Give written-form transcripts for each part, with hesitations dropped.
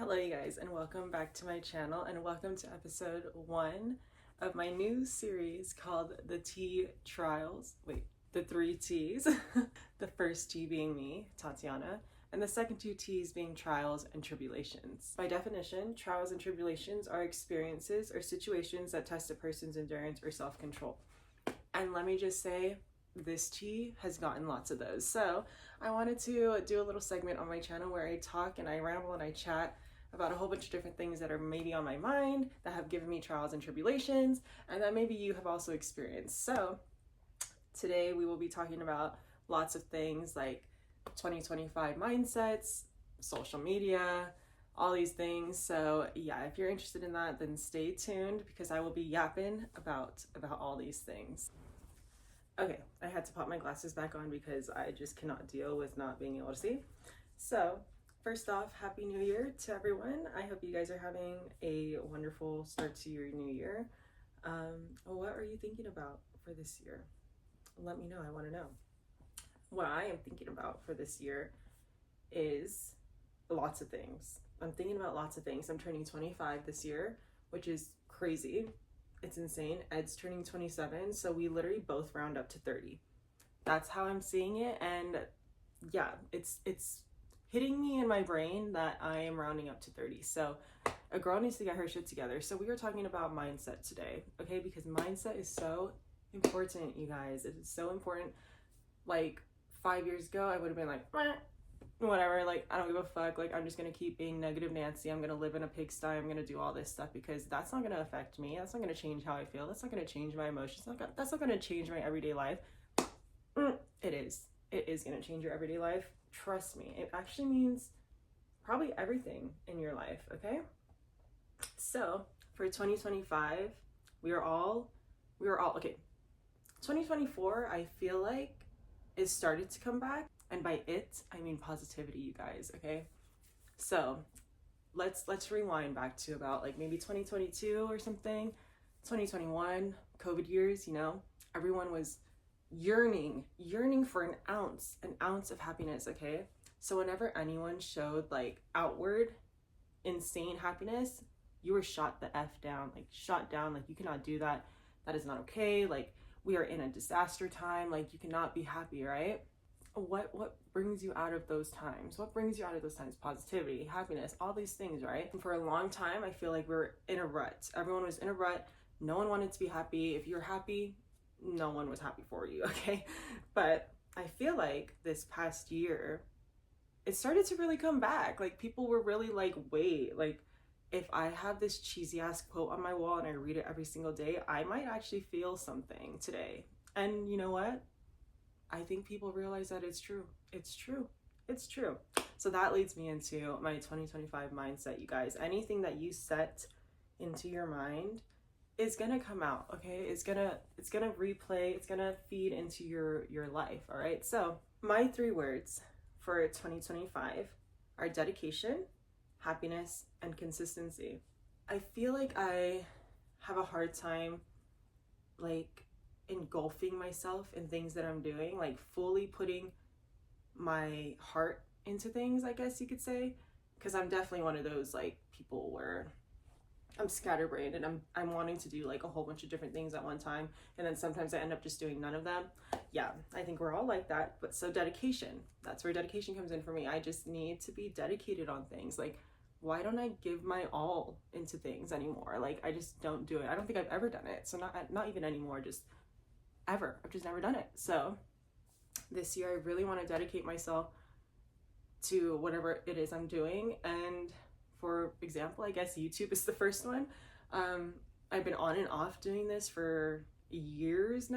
Hello you guys, and welcome back to my channel, and welcome to episode 1 of my new series called The T Trials. Wait, the 3 T's. The first T being me, Tatiana, and the second 2 T's being trials and tribulations. By definition, trials and tribulations are experiences or situations that test a person's endurance or self-control. And let me just say, this T has gotten lots of those. So I wanted to do a little segment on my channel where I talk and I ramble and I chat about a whole bunch of different things that are maybe on my mind, that have given me trials and tribulations, and that maybe you have also experienced. So today we will be talking about lots of things like 2025 mindsets, social media, all these things. So yeah, if you're interested in that, then stay tuned because I will be yapping about all these things. Okay, I had to pop my glasses back on because I just cannot deal with not being able to see. So first off, Happy New Year to everyone. I hope you guys are having a wonderful start to your new year. What are you thinking about for this year? Let me know, I wanna know. What I am thinking about for this year is lots of things. I'm thinking about lots of things. I'm turning 25 this year, which is crazy. It's insane. Ed's turning 27, so we literally both round up to 30. That's how I'm seeing it, and yeah, it's hitting me in my brain that I am rounding up to 30. So a girl needs to get her shit together. So we are talking about mindset today, okay? Because mindset is so important, you guys. It is so important. Like 5 years ago, I would have been like, whatever, like I don't give a fuck, like I'm just gonna keep being negative Nancy, I'm gonna live in a pigsty, I'm gonna do all this stuff because that's not gonna affect me, that's not gonna change how I feel, that's not gonna change my emotions, that's not gonna change my everyday life. It is gonna change your everyday life, trust me. It actually means probably everything in your life, okay? So for 2025, we are all okay. 2024, I feel like it started to come back. And by it, I mean positivity, you guys, okay? So let's rewind back to about like maybe 2022 or something, 2021, COVID years, you know? Everyone was yearning for an ounce of happiness, okay? So whenever anyone showed like outward insane happiness, you were shot the F down, like shot down, like you cannot do that. That is not okay. Like we are in a disaster time, like you cannot be happy, right? What brings you out of those times? What brings you out of those times? Positivity, happiness, all these things, right? And for a long time, I feel like we're in a rut. Everyone was in a rut. No one wanted to be happy. If you're happy, no one was happy for you, okay? But I feel like this past year, it started to really come back. Like people were really like, wait, like if I have this cheesy ass quote on my wall and I read it every single day, I might actually feel something today. And you know what? I think people realize that it's true. It's true. It's true. So that leads me into my 2025 mindset, you guys. Anything that you set into your mind is gonna come out, okay? It's gonna replay, it's gonna feed into your life, all right? So my 3 words for 2025 are dedication, happiness, and consistency. I feel like I have a hard time like engulfing myself in things that I'm doing, like fully putting my heart into things, I guess you could say, because I'm definitely one of those like people where I'm scatterbrained and I'm wanting to do like a whole bunch of different things at one time, and then sometimes I end up just doing none of them. Yeah, I think we're all like that. But so dedication, that's where dedication comes in for me. I just need to be dedicated on things. Like why don't I give my all into things anymore? Like I just don't do it. I don't think I've ever done it. So not even anymore, just ever. I've just never done it. So this year I really want to dedicate myself to whatever it is I'm doing. And for example, I guess YouTube is the first one. I've been on and off doing this for years,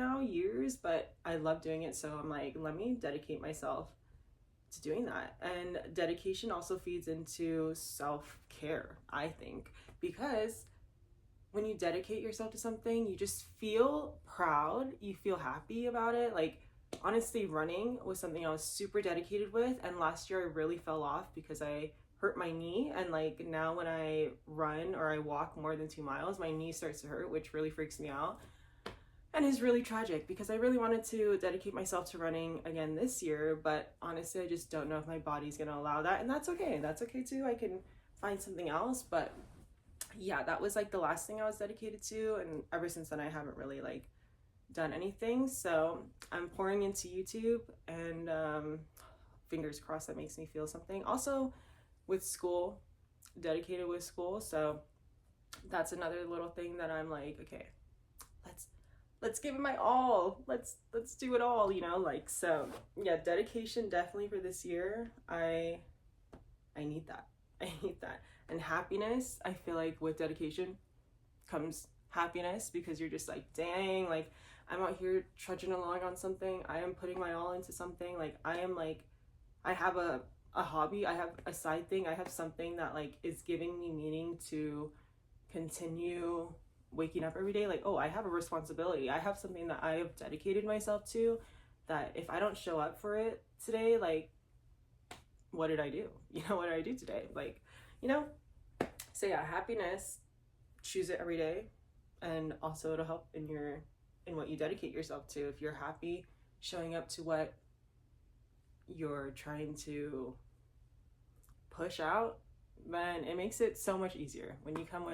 but I love doing it. So I'm like, let me dedicate myself to doing that. And dedication also feeds into self-care, I think, because when you dedicate yourself to something, you just feel proud, you feel happy about it. Like honestly, running was something I was super dedicated with, and last year I really fell off because I hurt my knee, and like now when I run or I walk more than 2 miles, my knee starts to hurt, which really freaks me out and is really tragic because I really wanted to dedicate myself to running again this year, but honestly I just don't know if my body's gonna allow that, and that's okay too. I can find something else. But yeah, that was like the last thing I was dedicated to, and ever since then I haven't really like done anything. So I'm pouring into YouTube, and fingers crossed that makes me feel something. Also with school, dedicated with school, so that's another little thing that I'm like, okay, let's give it my all. Let's do it all, you know, like. So yeah, dedication definitely for this year. I need that. I need that. And happiness, I feel like with dedication comes happiness, because you're just like, dang, like I'm out here trudging along on something. I am putting my all into something. Like I am like, I have a hobby, I have a side thing, I have something that like is giving me meaning to continue waking up every day. Like, oh, I have a responsibility, I have something that I have dedicated myself to, that if I don't show up for it today, like what did I do? You know, what did I do today? Like, you know. So yeah, happiness, choose it every day. And also it'll help in what you dedicate yourself to. If you're happy showing up to what you're trying to push out, then it makes it so much easier. When you come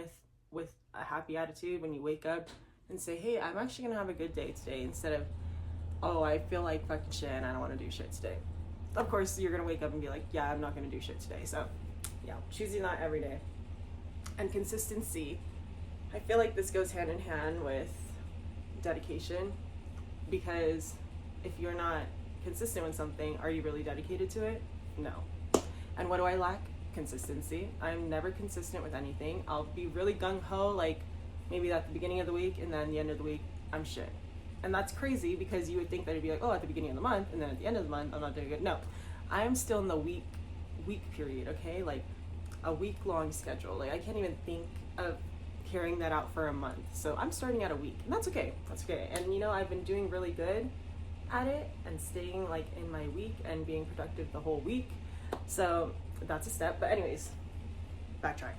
with a happy attitude, when you wake up and say, hey, I'm actually gonna have a good day today, instead of, oh, I feel like fucking shit and I don't want to do shit today. Of course you're gonna wake up and be like, yeah, I'm not gonna do shit today. So yeah, choosing that every day. And consistency, I feel like this goes hand in hand with dedication, because if you're not consistent with something, are you really dedicated to it? No. And what do I lack? Consistency. I'm never consistent with anything. I'll be really gung-ho, like maybe at the beginning of the week, and then the end of the week I'm shit. And that's crazy, because you would think that it'd be like, oh, at the beginning of the month, and then at the end of the month I'm not doing good. No, I'm still in the week period, okay? Like a week-long schedule. Like I can't even think of carrying that out for a month. So I'm starting at a week, and that's okay. That's okay. And you know, I've been doing really good at it and staying like in my week and being productive the whole week. So that's a step. But anyways, backtrack.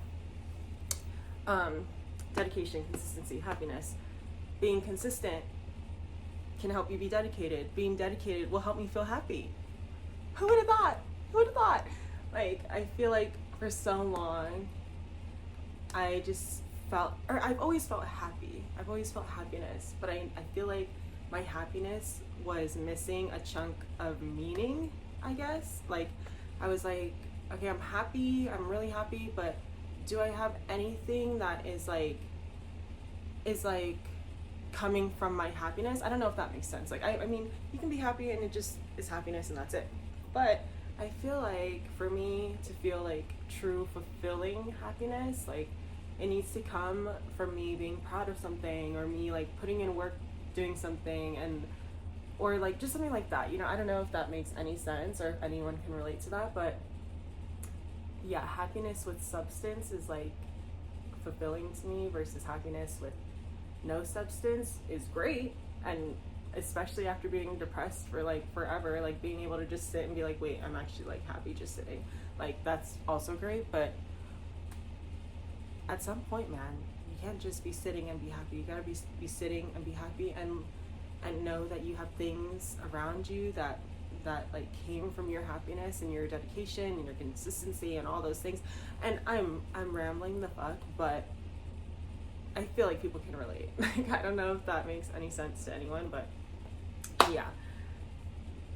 Dedication, consistency, happiness. Being consistent can help you be dedicated. Being dedicated will help me feel happy. Who would have thought? Who would have thought? Like, I feel like for so long I just felt, or I've always felt happy. I've always felt happiness, but I feel like my happiness was missing a chunk of meaning, I guess. Like I was like, okay, I'm happy, I'm really happy, but do I have anything that is like coming from my happiness? I don't know if that makes sense. Like I mean, you can be happy and it just is happiness and that's it. But I feel like for me to feel like true fulfilling happiness, like it needs to come from me being proud of something, or me like putting in work doing something, and or like just something like that, you know. I don't know if that makes any sense or if anyone can relate to that, but yeah, happiness with substance is like fulfilling to me, versus happiness with no substance is great. And especially after being depressed for like forever, like being able to just sit and be like, wait, I'm actually like happy just sitting, like that's also great. But at some point, man, you can't just be sitting and be happy. You gotta be sitting and be happy, and know that you have things around you that like came from your happiness and your dedication and your consistency and all those things. And I'm rambling the fuck, but I feel like people can relate. Like I don't know if that makes any sense to anyone, but yeah,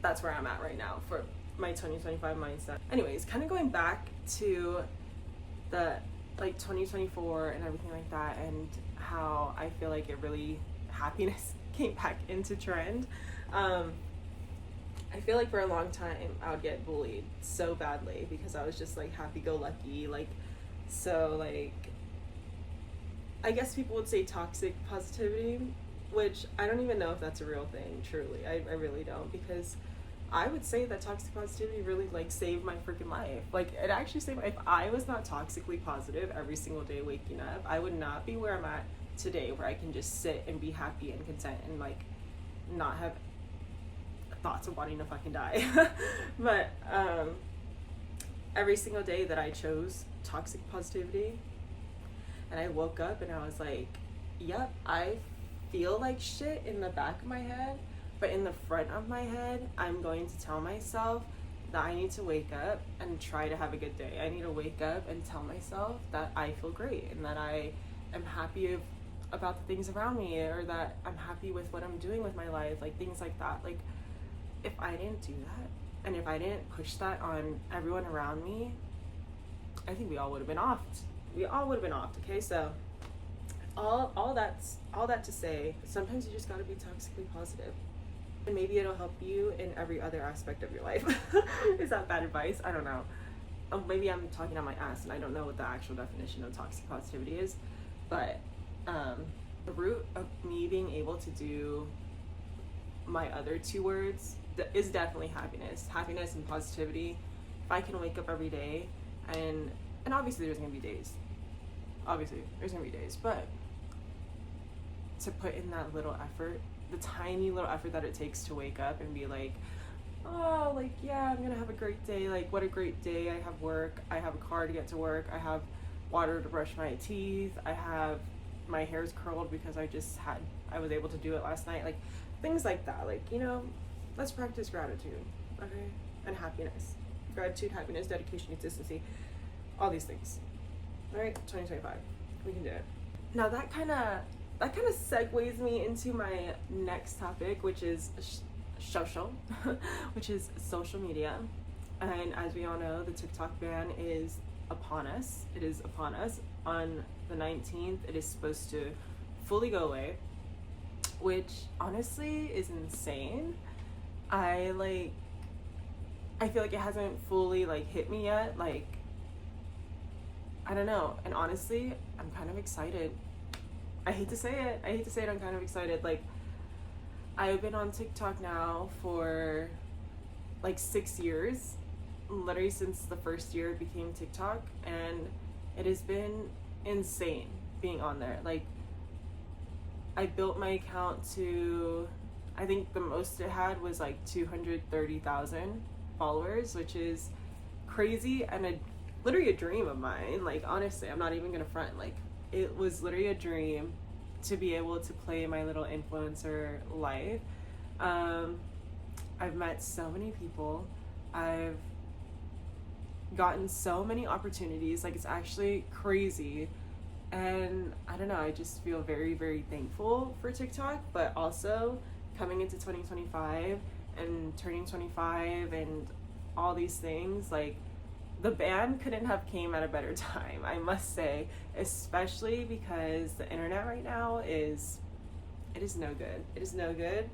that's where I'm at right now for my 2025 mindset. Anyways, kind of going back to the like 2024 and everything like that, and how I feel like it really, happiness came back into trend. I feel like for a long time I would get bullied so badly because I was just like happy-go-lucky, like, so like I guess people would say toxic positivity, which I don't even know if that's a real thing, truly. I really don't, because I would say that toxic positivity really like saved my freaking life. Like it actually saved if I was not toxically positive every single day waking up, I would not be where I'm at today, where I can just sit and be happy and content and like not have thoughts of wanting to fucking die. But every single day that I chose toxic positivity and I woke up and I was like, yep, I feel like shit in the back of my head, but in the front of my head I'm going to tell myself that I need to wake up and try to have a good day. I need to wake up and tell myself that I feel great and that I am happy about the things around me, or that I'm happy with what I'm doing with my life, like things like that. Like, if I didn't do that, and if I didn't push that on everyone around me, I think we all would have been offed. We all would have been offed. Okay, so all that to say, sometimes you just gotta be toxically positive. And maybe it'll help you in every other aspect of your life. Is that bad advice? I don't know. Maybe I'm talking on my ass and I don't know what the actual definition of toxic positivity is. But the root of me being able to do my other two words is definitely happiness and positivity. If I can wake up every day, and obviously there's gonna be days, but to put in that little effort, the tiny little effort that it takes to wake up and be like, oh, like, yeah, I'm gonna have a great day. Like, what a great day. I have work, I have a car to get to work, I have water to brush my teeth, I have my hair's curled because I was able to do it last night. Like, things like that. Like, you know, let's practice gratitude, okay? And happiness. Gratitude, happiness, dedication, consistency, all these things. All right, 2025, we can do it. Now that kind of segues me into my next topic, which is social, which is social media. And as we all know, the TikTok ban is upon us. It is upon us. On the 19th, it is supposed to fully go away, which honestly is insane. I feel like it hasn't fully hit me yet. Like, I don't know. And honestly, I'm kind of excited. I hate to say it, I'm kind of excited. Like, I've been on TikTok now for 6 years, literally since the first year it became TikTok, and it has been insane being on there. Like, I built my account to, I think the most it had was 230,000 followers, which is crazy and literally a dream of mine. Like, honestly, I'm not even gonna front. Like, it was literally a dream to be able to play my little influencer life. I've met so many people. I've gotten so many opportunities. Like, it's actually crazy. And I don't know, I just feel very, very thankful for TikTok, but also coming into 2025 and turning 25 and all these things, like, the ban couldn't have came at a better time, I must say, especially because the internet right now is no good. It is no good.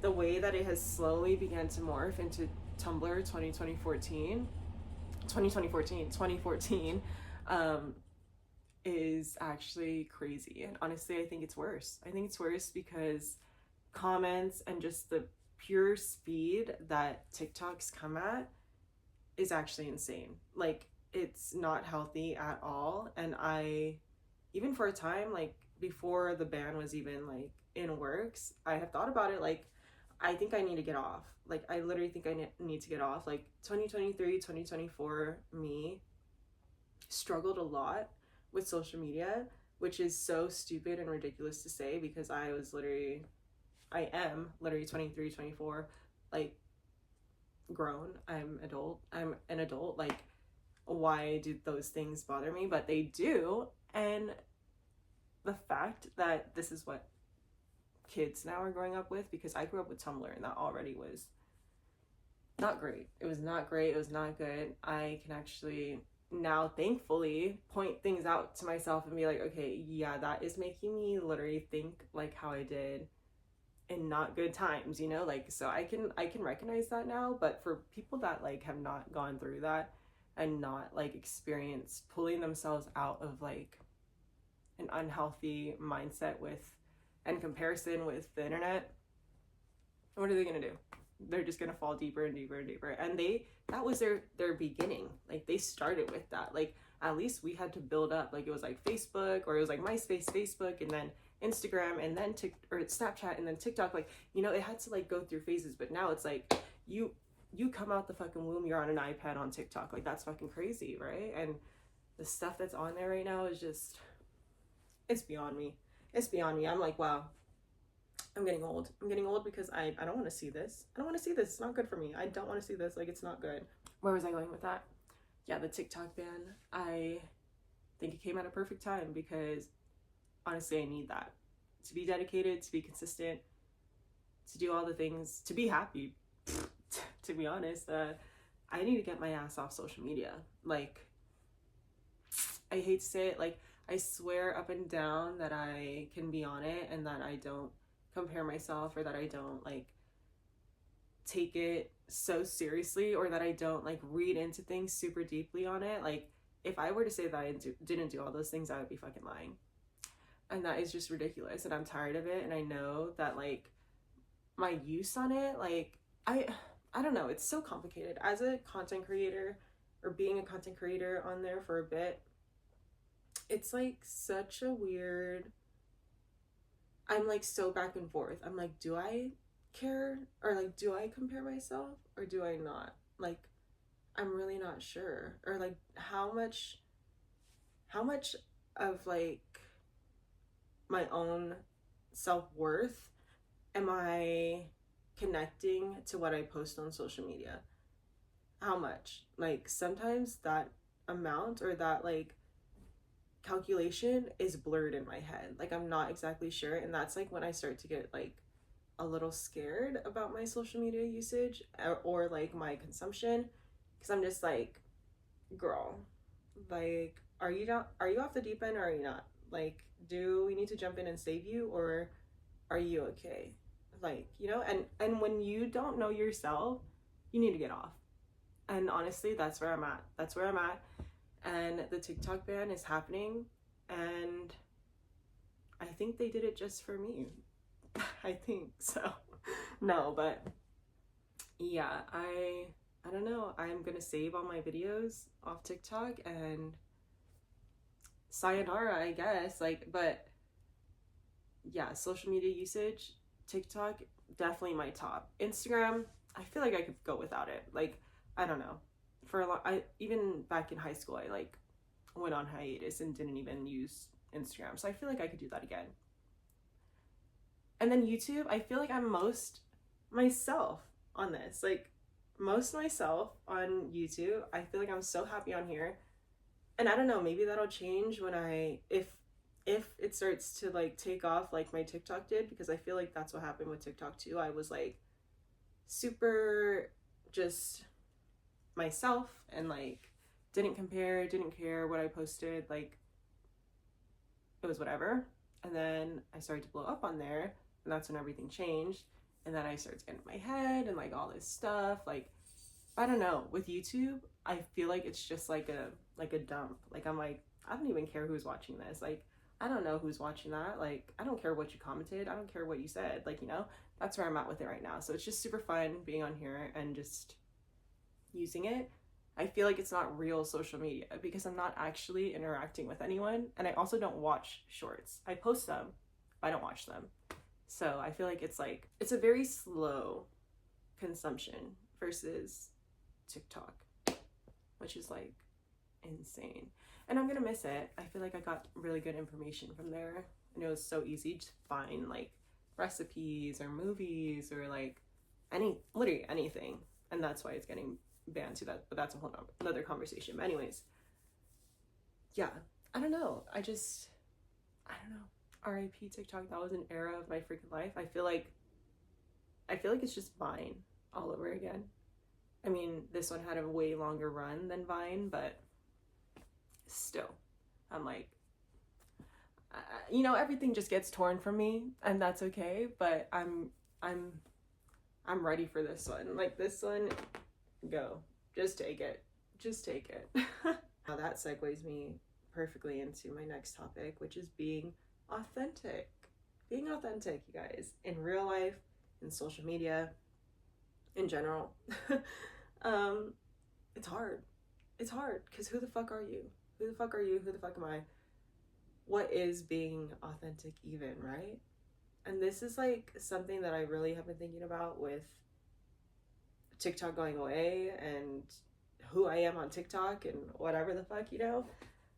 The way that it has slowly began to morph into Tumblr 2014 is actually crazy. And honestly, I think it's worse. Because comments and just the pure speed that TikToks come at is actually insane. Like, it's not healthy at all. And I, even for a time, before the ban was even in works, I have thought about it. Like, I think I need to get off. Like, I literally think I need to get off. Like, 2023, 2024 me struggled a lot with social media, which is so stupid and ridiculous to say, because I am literally 23, 24, grown. I'm an adult. Like, why do those things bother me? But they do. And the fact that this is what kids now are growing up with, because I grew up with Tumblr and that already was not great. It was not great. It was not good. I can actually now thankfully point things out to myself and be like, okay, yeah, that is making me literally think like how I did in not good times, you know? Like, so I can recognize that now. But for people that have not gone through that and not experienced pulling themselves out of an unhealthy mindset and comparison with the internet, what are they gonna do? They're just gonna fall deeper and deeper and deeper. And that was their beginning. Like, they started with that. Like, at least we had to build up. Like, it was Facebook, or it was MySpace, Facebook, and then Instagram, and then or Snapchat, and then TikTok. Like, you know, it had to go through phases. But now it's you come out the fucking womb, you're on an iPad on TikTok. Like, that's fucking crazy, right? And the stuff that's on there right now is just, it's beyond me. I'm like, wow, I'm getting old. I'm getting old because I don't want to see this. I don't want to see this. It's not good for me. I don't want to see this. Like, it's not good. Where was I going with that? Yeah, the TikTok ban. I think it came at a perfect time because honestly, I need that to be dedicated, to be consistent, to do all the things, to be happy. To be honest, I need to get my ass off social media. Like, I hate to say it, like, I swear up and down that I can be on it and that I don't compare myself, or that I don't like take it so seriously, or that I don't like read into things super deeply on it. Like, if I were to say that I didn't do all those things, I would be fucking lying. And that is just ridiculous, and I'm tired of it. And I know that like my use on it, like I don't know, it's so complicated as a content creator, or being a content creator on there for a bit. It's like such a weird, I'm like so back and forth. I'm like, do I care, or like do I compare myself, or do I not? Like, I'm really not sure. Or like how much of like my own self-worth am I connecting to what I post on social media? How much? Like, sometimes that amount, or that like calculation is blurred in my head. Like, I'm not exactly sure, and that's like when I start to get like a little scared about my social media usage, or like my consumption, because I'm just like, girl, like, are you off the deep end, or are you not? Like, do we need to jump in and save you, or are you okay? Like, you know, and when you don't know yourself, you need to get off. And honestly, that's where I'm at. That's where I'm at. And the TikTok ban is happening, and I think they did it just for me. I think so. No, but yeah, I don't know. I'm gonna save all my videos off TikTok, and sayonara, I guess. Like, but yeah, social media usage, TikTok, definitely my top. Instagram, I feel like I could go without it. Like, I don't know. For a long, I even back in high school, I like went on hiatus and didn't even use Instagram. So I feel like I could do that again. And then YouTube, I feel like I'm most myself on this. Like, most myself on YouTube. I feel like I'm so happy on here. And I don't know, maybe that'll change when if it starts to like take off like my TikTok did, because I feel like that's what happened with TikTok too. I was like super just myself, and like didn't compare, didn't care what I posted, like it was whatever. And then I started to blow up on there, and that's when everything changed. And then I started getting in my head and like all this stuff. Like, I don't know, with YouTube, I feel like it's just like a dump. Like, I'm like, I don't even care who's watching this. Like, I don't know who's watching that. Like, I don't care what you commented. I don't care what you said. Like, you know, that's where I'm at with it right now. So it's just super fun being on here and just using it. I feel like it's not real social media because I'm not actually interacting with anyone. And I also don't watch shorts. I post them, but I don't watch them. So I feel like it's a very slow consumption versus TikTok, which is like insane. And I'm gonna miss it. I feel like I got really good information from there, and it was so easy to find like recipes or movies or like literally anything. And that's why it's getting banned too. But that's a whole another conversation. But anyways, yeah, I don't know. I don't know. R.I.P. TikTok. That was an era of my freaking life. I feel like it's just Vine all over again. I mean, this one had a way longer run than Vine, but still, I'm like, you know, everything just gets torn from me, and that's okay. But I'm ready for this one. Like, this one, go, just take it, just take it. Now that segues me perfectly into my next topic, which is being authentic. Being authentic, you guys, in real life, in social media, in general. It's hard. It's hard, because who the fuck are you? Who the fuck are you? Who the fuck am I? What is being authentic even, right? And this is like something that I really have been thinking about with TikTok going away, and who I am on TikTok, and whatever the fuck, you know?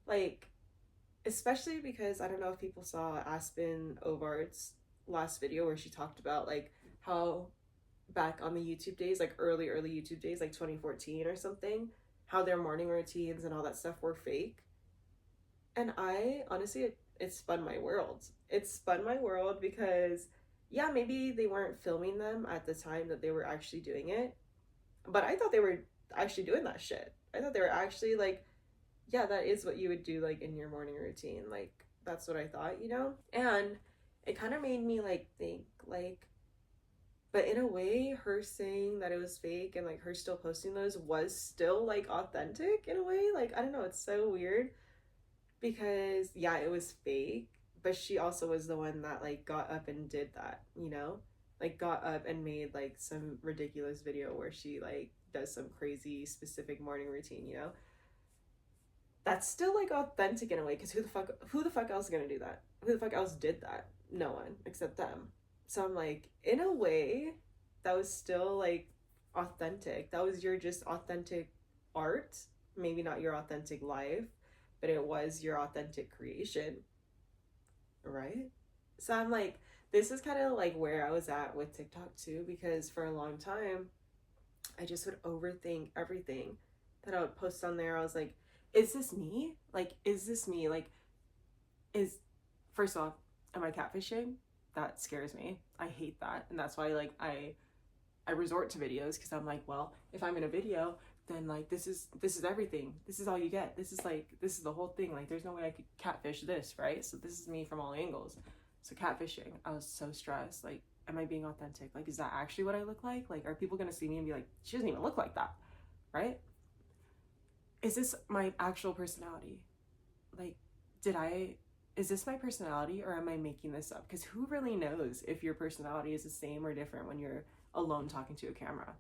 Like, especially because I don't know if people saw Aspen Ovard's last video where she talked about like how back on the YouTube days, like early YouTube days, like 2014 or something, how their morning routines and all that stuff were fake. And I honestly, it spun my world. It spun my world because, yeah, maybe they weren't filming them at the time that they were actually doing it, but I thought they were actually doing that shit. I thought they were actually like, yeah, that is what you would do like in your morning routine. Like, that's what I thought, you know? And it kind of made me like think, like, but in a way, her saying that it was fake and like her still posting those was still like authentic in a way. Like, I don't know, it's so weird because yeah, it was fake, but she also was the one that like got up and did that, you know? Like got up and made like some ridiculous video where she like does some crazy specific morning routine, you know? That's still like authentic in a way because who the fuck else is gonna do that? Who the fuck else did that? No one except them. So I'm like, in a way, that was still like authentic. That was your just authentic art. Maybe not your authentic life, but it was your authentic creation, right? So I'm like, this is kind of like where I was at with TikTok too, because for a long time, I just would overthink everything that I would post on there. I was like, is this me? Like, is this me? Like, is, first off, am I catfishing? That scares me. I hate that. And that's why like I resort to videos because I'm like, well, if I'm in a video, then like this is everything. This is all you get. This is the whole thing. Like there's no way I could catfish this, right? So this is me from all angles. So catfishing, I was so stressed. Like, am I being authentic? Like, is that actually what I look like? Like, are people gonna see me and be like, she doesn't even look like that, right? Is this my actual personality? Like, did I is this my personality or am I making this up? Because who really knows if your personality is the same or different when you're alone talking to a camera?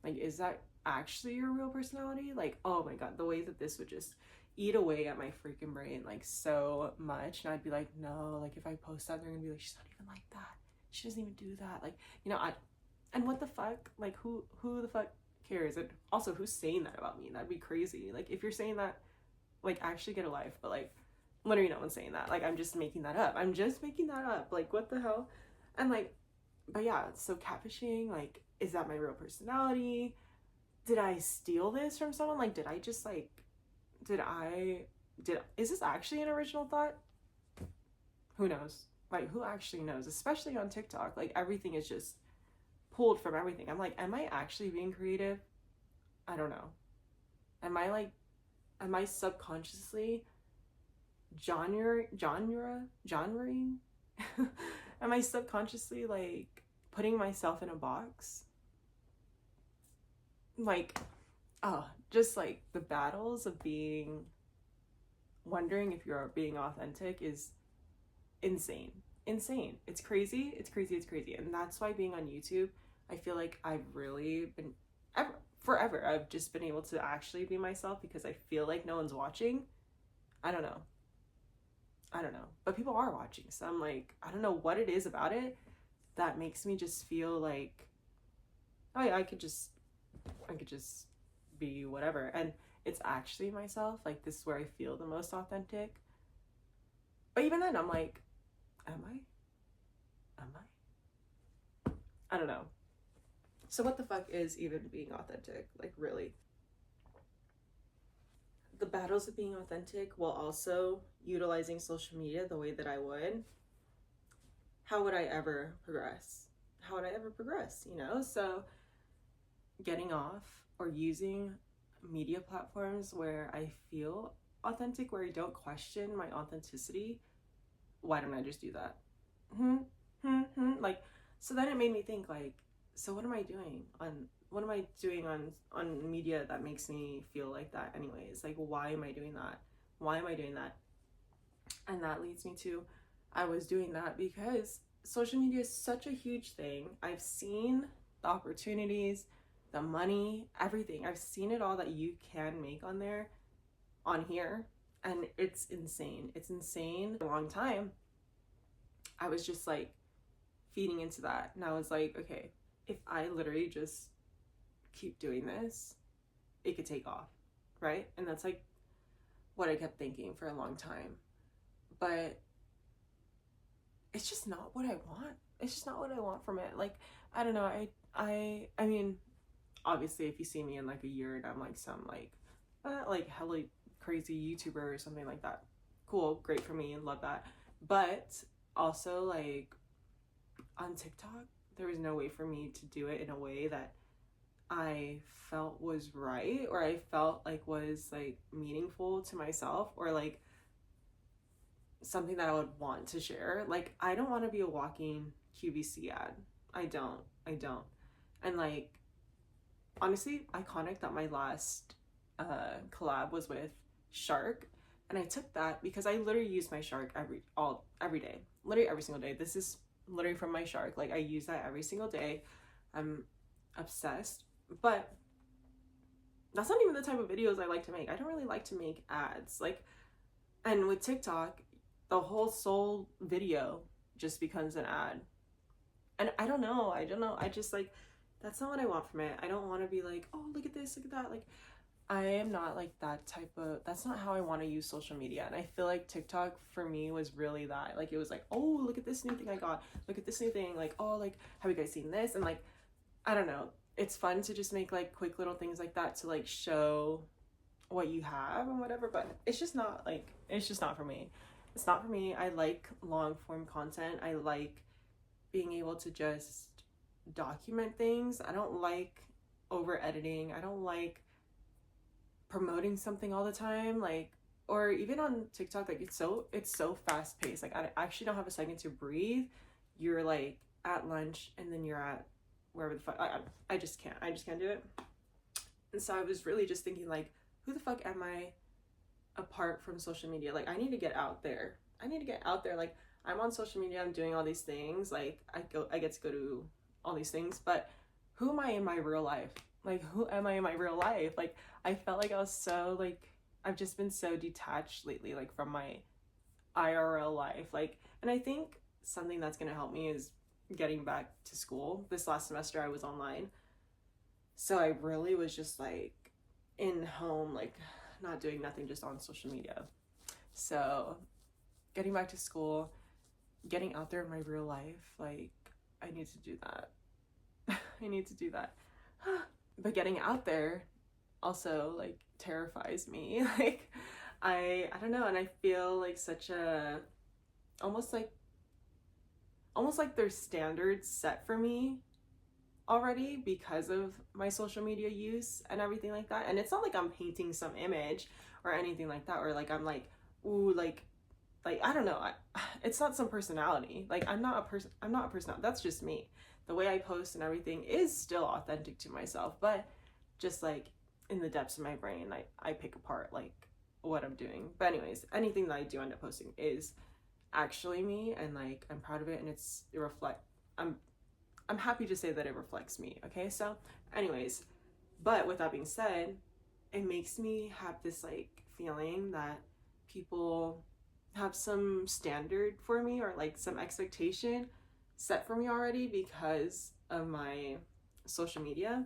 Like, is that actually your real personality? Like, oh my god, the way that this would just eat away at my freaking brain like so much. And I'd be like, no, like if I post that, they're gonna be like, she's not even like that. She doesn't even do that. Like, you know, and what the fuck? Like, who the fuck cares? And also, who's saying that about me? That'd be crazy. Like, if you're saying that, like, actually get a life. But like, literally no one's saying that. Like, I'm just making that up. Like, what the hell? And like, but yeah, so catfishing, like, is that my real personality? Did I steal this from someone? Like, did I just like, is this actually an original thought? Who knows? Like, who actually knows? Especially on TikTok, like everything is just pulled from everything. I'm like, am I actually being creative? I don't know. Am I subconsciously genrering? Am I subconsciously like putting myself in a box? Like, oh, just like the battles of being wondering if you're being authentic is insane. Insane. It's crazy. It's crazy. It's crazy. And that's why being on YouTube, I feel like I've really been forever I've just been able to actually be myself because I feel like no one's watching. I don't know. But people are watching. So I'm like, I don't know what it is about it that makes me just feel like, oh yeah, I could just be whatever. And it's actually myself. Like, this is where I feel the most authentic. But even then, I'm like, am I? I don't know. So what the fuck is even being authentic? Like, really? The battles of being authentic while also utilizing social media the way that I would. How would I ever progress? You know? So getting off or using media platforms where I feel authentic, where I don't question my authenticity, why don't I just do that? Like, so then it made me think, like, so what am I doing on media that makes me feel like that anyways? Like, why am I doing that? And that leads me to, I was doing that because social media is such a huge thing. I've seen the opportunities, the money, everything. I've seen it all that you can make on here, and it's insane. For a long time, I was just like feeding into that, and I was like, okay, if I literally just keep doing this, it could take off, right? And that's like what I kept thinking for a long time. But it's just not what I want. It's just not what I want from it. Like, I don't know. I mean, obviously, if you see me in like a year and I'm like some like hella crazy YouTuber or something like that, cool, great for me, love that. But also, like, on TikTok, there was no way for me to do it in a way that I felt was right, or I felt like was like meaningful to myself, or like something that I would want to share. Like, I don't want to be a walking QVC ad. I don't. And like, honestly, iconic that my last collab was with Shark, and I took that because I literally use my Shark every day, literally every single day. This is literally from my Shark. Like, I use that every single day. I'm obsessed. But that's not even the type of videos I like to make. I don't really like to make ads. Like, and with TikTok, the whole sole video just becomes an ad. And I don't know. I just like, that's not what I want from it. I don't want to be like, oh, look at this, look at that. Like, I am not like that type of, that's not how I want to use social media. And I feel like TikTok for me was really that. Like, it was like, oh, look at this new thing I got. Look at this new thing. Like, oh, like, have you guys seen this? And like, I don't know. It's fun to just make like quick little things like that to like show what you have and whatever, but it's just not like, it's just not for me. It's not for me. I like long form content. I like being able to just document things. I don't like over editing. I don't like promoting something all the time. Like, or even on TikTok, like, it's so fast paced. Like, I actually don't have a second to breathe. You're like at lunch and then you're at wherever the fuck. I just can't. I just can't do it. And so I was really just thinking, like, who the fuck am I apart from social media? Like, I need to get out there. I need to get out there. Like, I'm on social media, I'm doing all these things. Like, I get to go to all these things, but who am I in my real life? Like, who am I in my real life? Like, I felt like I was so, like, I've just been so detached lately, like, from my IRL life. Like, and I think something that's gonna help me is getting back to school. This last semester I was online, so I really was just like in home, like not doing nothing, just on social media. So getting back to school, getting out there in my real life, like, I need to do that. I need to do that. But getting out there also like terrifies me. Like, I don't know, and I feel like such a almost like there's standards set for me already because of my social media use and everything like that. And it's not like I'm painting some image or anything like that, or like I'm like, ooh, like I don't know. It's not some personality. Like, I'm not a person. That's just me. The way I post and everything is still authentic to myself, but just like in the depths of my brain, I pick apart like what I'm doing. But anyways, anything that I do end up posting is actually me, and like I'm proud of it, and I'm happy to say that it reflects me. Okay, so anyways, but with that being said, it makes me have this like feeling that people have some standard for me, or like some expectation set for me already because of my social media.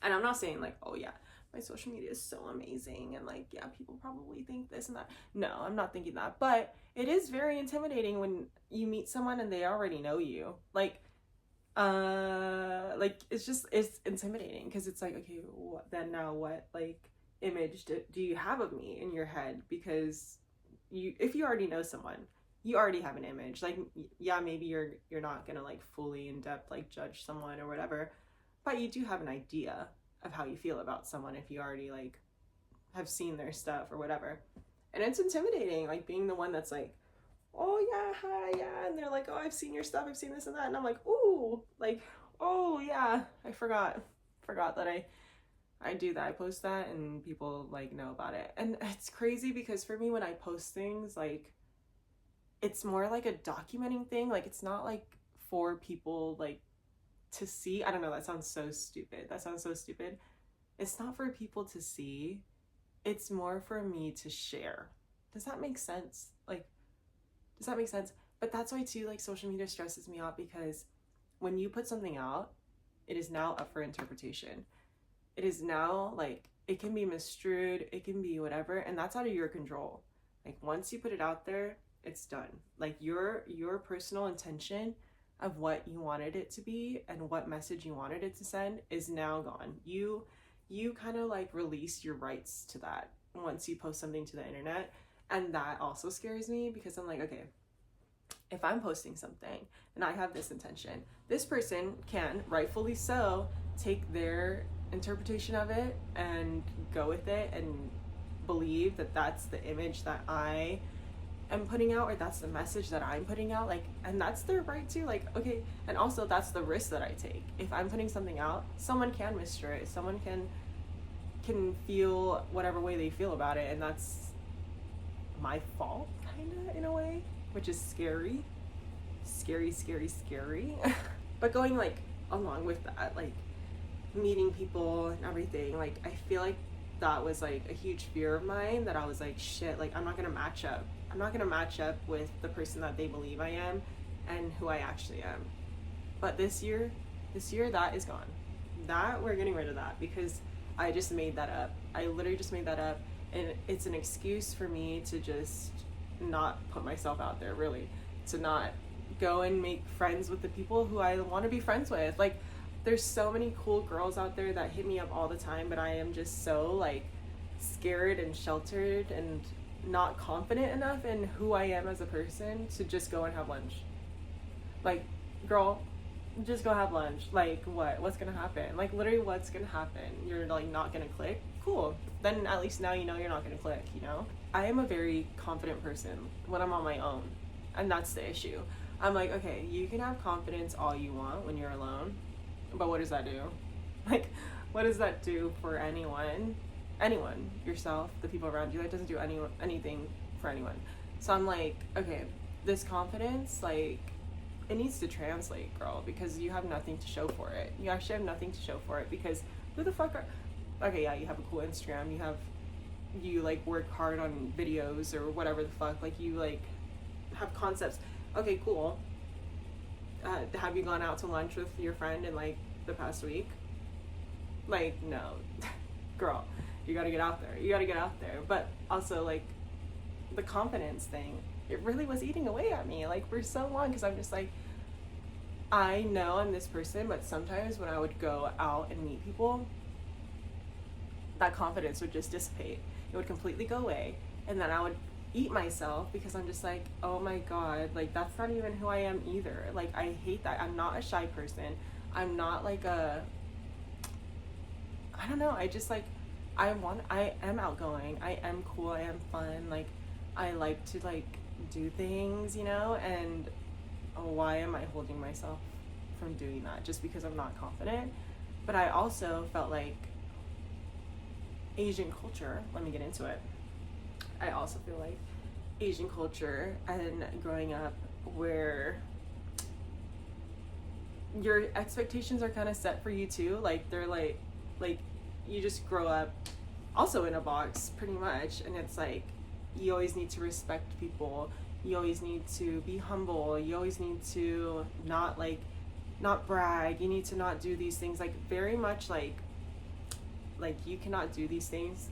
And I'm not saying like, oh yeah, my social media is so amazing and like, yeah, people probably think this and that. No, I'm not thinking that. But it is very intimidating when you meet someone and they already know you. Like it's intimidating because it's like, okay, then now what like image do you have of me in your head? Because if you already know someone, you already have an image. Like, yeah, maybe you're not gonna like fully in depth like judge someone or whatever, but you do have an idea of how you feel about someone if you already like have seen their stuff or whatever. And it's intimidating, like being the one that's like, oh yeah, hi, yeah, and they're like, oh, I've seen your stuff, I've seen this and that, and I'm like, ooh, like, oh yeah, I forgot that I do that. I post that and people like know about it. And it's crazy because for me, when I post things, like, it's more like a documenting thing. Like, it's not like for people like to see. I don't know, that sounds so stupid. It's not for people to see. It's more for me to share. Does that make sense? Like, does that make sense? But that's why too, like, social media stresses me out, because when you put something out, it is now up for interpretation. It is now like, it can be misstrued, it can be whatever, and that's out of your control. Like, once you put it out there, it's done. Like your personal intention of what you wanted it to be and what message you wanted it to send is now gone. You kind of like release your rights to that once you post something to the internet. And that also scares me because I'm like, okay, if I'm posting something and I have this intention, this person can, rightfully so, take their interpretation of it and go with it and believe that that's the image that I am putting out, or that's the message that I'm putting out, like, and that's their right too. Like, okay, and also that's the risk that I take. If I'm putting something out, someone can misstream it, someone can feel whatever way they feel about it, and that's my fault, kind of, in a way, which is scary. But going like along with that, like meeting people and everything, like I feel like that was like a huge fear of mine, that I was like, shit, like I'm not gonna match up with the person that they believe I am and who I actually am. But this year that is gone. That we're getting rid of that, because I just made that up. I literally just made that up, and it's an excuse for me to just not put myself out there, really, to not go and make friends with the people who I want to be friends with. Like, there's so many cool girls out there that hit me up all the time, but I am just so like scared and sheltered and not confident enough in who I am as a person to just go and have lunch. Like, girl, just go have lunch. Like, what's gonna happen? Like, literally, what's gonna happen? You're like not gonna click? Cool, then at least now you know you're not gonna click, you know? I am a very confident person when I'm on my own, and that's the issue. I'm like, okay, you can have confidence all you want when you're alone, but what does that do? Like, what does that do for anyone, yourself, the people around you? That doesn't do anything for anyone. So I'm like, okay, this confidence, like, it needs to translate, girl, because you have nothing to show for it. You actually have nothing to show for it, because who the fuck are, okay, yeah, you have a cool Instagram, you like work hard on videos or whatever the fuck, like you like have concepts. Okay, cool. Have you gone out to lunch with your friend in like the past week? Like, no. Girl, you gotta get out there. But also, like, the confidence thing, it really was eating away at me, like, for so long, because I'm just like, I know I'm this person, but sometimes when I would go out and meet people, that confidence would just dissipate. It would completely go away, and then I would eat myself, because I'm just like, oh my god, like, that's not even who I am either. Like, I hate that. I'm not a shy person. I'm not like I don't know, I just like, I am outgoing, I am cool, I am fun, like, I like to like do things, you know, and why am I holding myself from doing that just because I'm not confident? But I also felt like Asian culture, let me get into it. I also feel like Asian culture and growing up, where your expectations are kind of set for you too, like they're like you just grow up also in a box pretty much, and it's like you always need to respect people, you always need to be humble, you always need to not brag, you need to not do these things, like very much like you cannot do these things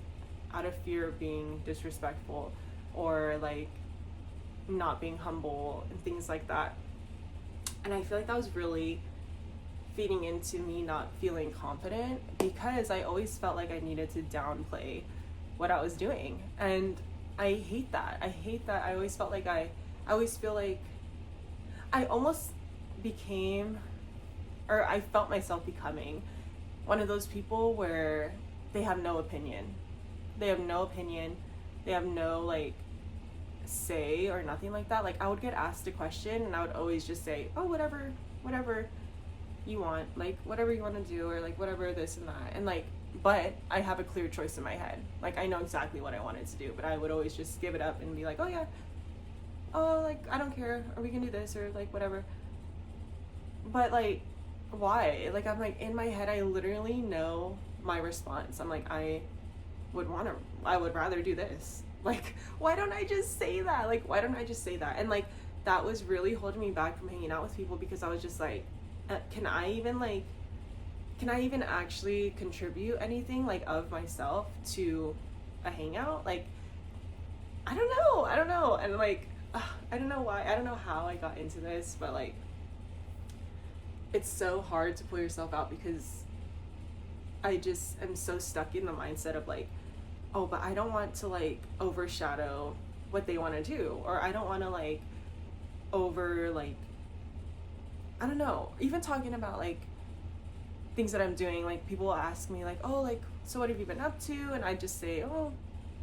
out of fear of being disrespectful or like not being humble and things like that. And I feel like that was really feeding into me not feeling confident, because I always felt like I needed to downplay what I was doing, and I hate that. I always felt like I always feel like I almost became, or I felt myself becoming one of those people where they have no opinion. They have no like say or nothing like that. Like, I would get asked a question and I would always just say, oh, whatever you want, like whatever you want to do, or like whatever this and that, and like, but I have a clear choice in my head. Like, I know exactly what I wanted to do, but I would always just give it up and be like, oh yeah, oh, like, I don't care, or we can do this, or like whatever. But like, why? Like, I'm like, in my head, I literally know my response. I'm like, I would rather do this. Like, why don't I just say that? Like, why don't I just say that? And like, that was really holding me back from hanging out with people, because I was just like, can I even actually contribute anything like of myself to a hangout? Like, I don't know. And like, I don't know why, I don't know how I got into this, but like it's so hard to pull yourself out because I just am so stuck in the mindset of like, oh, but I don't want to like overshadow what they want to do, or I don't want to like over like, I don't know, even talking about like things that I'm doing, like people will ask me like, oh, like, so what have you been up to? And I just say, oh,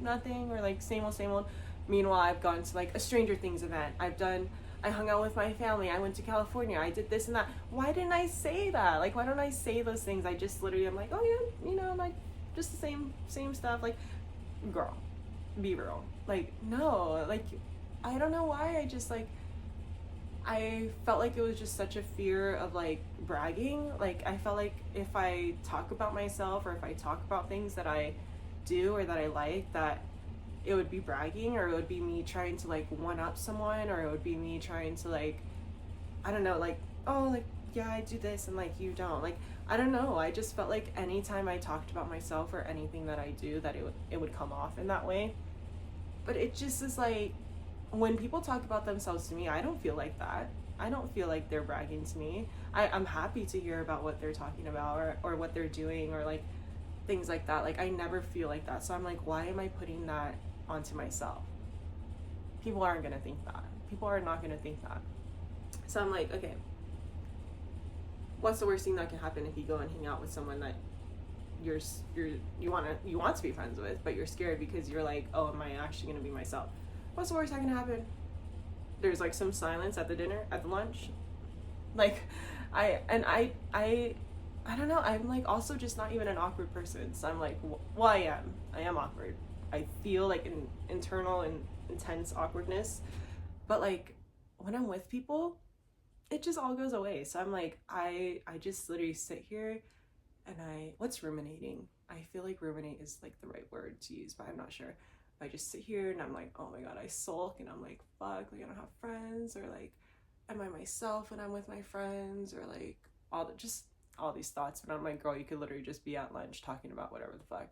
nothing, or like same old, same old. Meanwhile, I've gone to like a Stranger Things event. I hung out with my family. I went to California. I did this and that. Why didn't I say that? Like, why don't I say those things? I just literally am like, oh yeah, you know, like just the same stuff. Like, girl, be real. Like, no, like, I don't know why. I just like, I felt like it was just such a fear of like bragging. Like, I felt like if I talk about myself or if I talk about things that I do or that I like, that it would be bragging, or it would be me trying to like one up someone, or it would be me trying to like, I don't know, like, oh, like, yeah, I do this and like you don't. Like, I don't know. I just felt like anytime I talked about myself or anything that I do, that it would come off in that way. But it just is like, when people talk about themselves to me, I don't feel like that. I don't feel like they're bragging to me. I'm happy to hear about what they're talking about, or what they're doing, or like things like that. Like, I never feel like that. So I'm like, why am I putting that onto myself? People aren't gonna think that. People are not gonna think that. So I'm like, okay, what's the worst thing that can happen if you go and hang out with someone that you want to be friends with, but you're scared because you're like, oh, am I actually gonna be myself? What's the worst that can happen? There's like some silence at the dinner, at the lunch. Like, I don't know. I'm like also just not even an awkward person. So I'm like, well, I am awkward. I feel like an internal and intense awkwardness, but like when I'm with people, it just all goes away. So I'm like, I just literally sit here and what's ruminating? I feel like ruminate is like the right word to use, but I'm not sure. I just sit here and I'm like, oh my god, I sulk and I'm like, fuck, like I don't have friends, or like, am I myself when I'm with my friends, or like all these thoughts. But I'm like, girl, you could literally just be at lunch talking about whatever the fuck,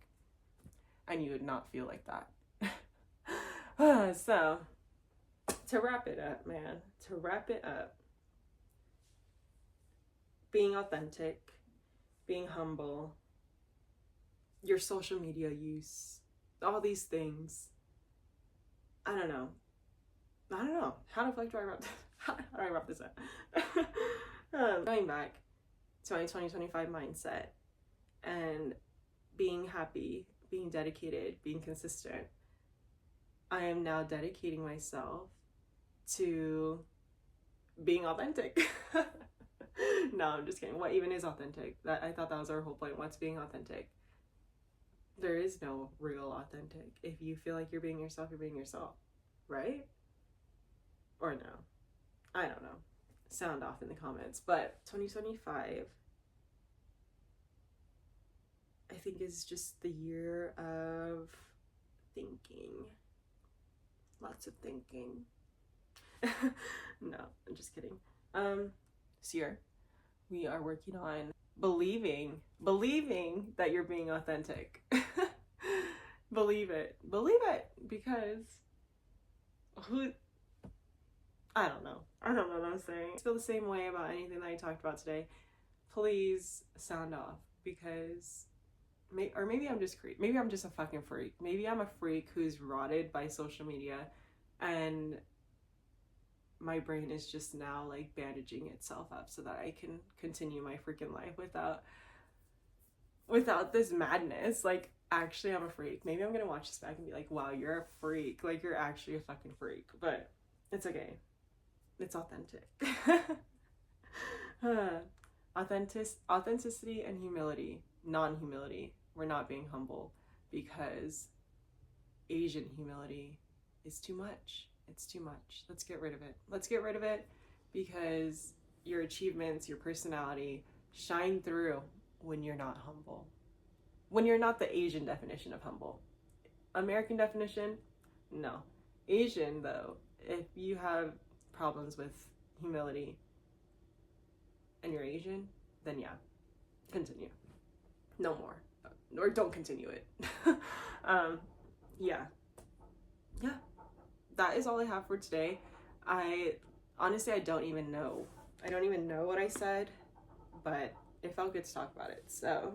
and you would not feel like that. So to wrap it up, man, being authentic, being humble, your social media use, all these things. I don't know. How the fuck do I wrap this? How do I wrap this up? Going back to my 2025 mindset and being happy, being dedicated, being consistent. I am now dedicating myself to being authentic. No, I'm just kidding. What even is authentic? I thought that was our whole point. What's being authentic? There is no real authentic. If you feel like you're being yourself, you're being yourself, right? Or no? I don't know. Sound off in the comments. But 2025, I think, is just the year of thinking. Lots of thinking. No, I'm just kidding. This year, we are working on believing that you're being authentic. Believe it, because I don't know what I'm saying. I feel the same way about anything that I talked about today. Please sound off, because maybe I'm just maybe I'm just a fucking freak. Maybe I'm a freak who's rotted by social media, and my brain is just now like bandaging itself up so that I can continue my freaking life without this madness. Like, actually, I'm a freak. Maybe I'm gonna watch this back and be like, wow, you're a freak. Like, you're actually a fucking freak. But it's okay. It's authentic. Authenticity and humility, non-humility. We're not being humble, because Asian humility is too much. It's too much. Let's get rid of it, because your achievements, your personality shine through when you're not humble. When you're not the Asian definition of humble. American definition? No. Asian, though, if you have problems with humility and you're Asian, then yeah, continue. No more. Or don't continue it. Yeah. that is all I have for today. I honestly, I don't even know what I said, but it felt good to talk about it. So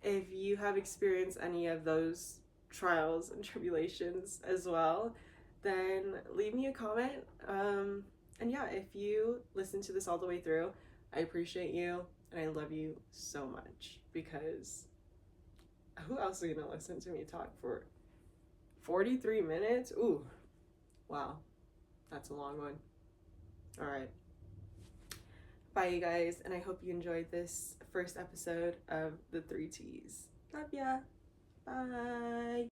if you have experienced any of those trials and tribulations as well, then leave me a comment. And yeah, if you listen to this all the way through, I appreciate you and I love you so much, because who else is gonna listen to me talk for 43 minutes? Ooh, wow, that's a long one. All right. Bye, you guys, and I hope you enjoyed this first episode of the 3 T's. Love ya. Bye.